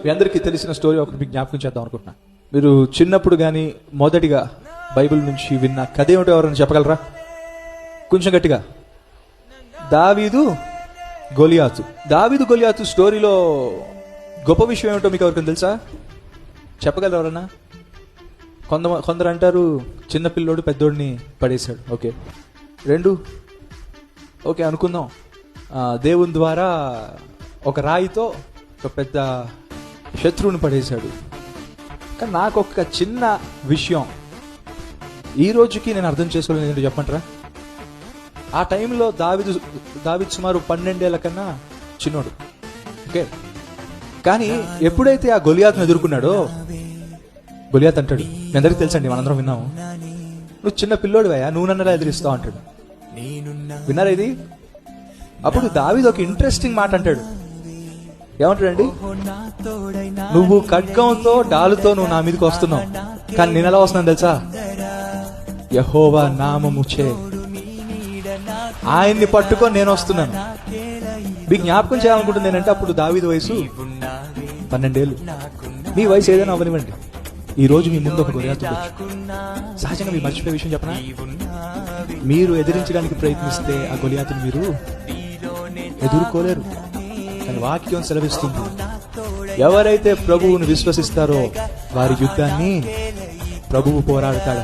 మీ అందరికీ తెలిసిన స్టోరీ ఒకటి మీకు జ్ఞాపకం చేద్దాం అనుకుంటున్నా. మీరు చిన్నప్పుడు కానీ మొదటిగా బైబిల్ నుంచి విన్న కథ ఏమిటో ఎవరైనా చెప్పగలరా? కొంచెం గట్టిగా. దావీదు గొలియాతు స్టోరీలో గొప్ప విషయం ఏమిటో మీకు ఎవరికైనా తెలుసా? చెప్పగలరు ఎవరన్నా? కొందరు అంటారు చిన్నపిల్లోడు పెద్దోడిని పడేశాడు. ఓకే, ఓకే అనుకుందాం. దేవుని ద్వారా ఒక రాయితో ఒక పెద్ద శత్రువుని పడేశాడు. కానీ నాకు ఒక చిన్న విషయం ఈ రోజుకి నేను అర్థం చేసుకోలేదు. ఏంటో చెప్పమంటారా? ఆ టైంలో దావీదు సుమారు 12 ఏళ్ల కన్నా చిన్నోడు. ఓకే, కానీ ఎప్పుడైతే ఆ గొలియాతును ఎదుర్కొన్నాడో, గొలియాత్ అంటాడు, మీ అందరికీ తెలుసండి, మనందరం విన్నాము, నువ్వు చిన్న పిల్లోడివయ్యా, నువ్వు నన్నలా ఎదిరిస్తావు అంటాడు. విన్నారా ఇది? అప్పుడు దావీదు ఒక ఇంట్రెస్టింగ్ మాట అంటాడు. ఏమంటాడండి? నువ్వు ఖడ్గంతో డాలుతో నువ్వు నా మీదకి వస్తున్నావు, కానీ నేను ఎలా వస్తున్నాను తెలుసా? యెహోవా నామముచే ఆయన్ని పట్టుకొని నేను వస్తున్నాను. మీకు జ్ఞాపకం చేయాలనుకుంటుంది ఏంటంటే, అప్పుడు దావీదు వయసు 12 ఏళ్ళు. మీ వయసు ఏదైనా అవనివ్వండి, ఈ రోజు మీ ముందు ఒక గొలియాతు ఉండొచ్చు. సహజంగా మీరు మర్చిపోయే విషయం చెప్పనా? మీరు ఎదిరించడానికి ప్రయత్నిస్తే ఆ గొలియాతుని మీరు ఎదుర్కోలేరు. కానీ వాక్యం సెలవిస్తుంది, ఎవరైతే ప్రభువును విశ్వసిస్తారో వారి యుద్ధాన్ని ప్రభువు పోరాడతాడు.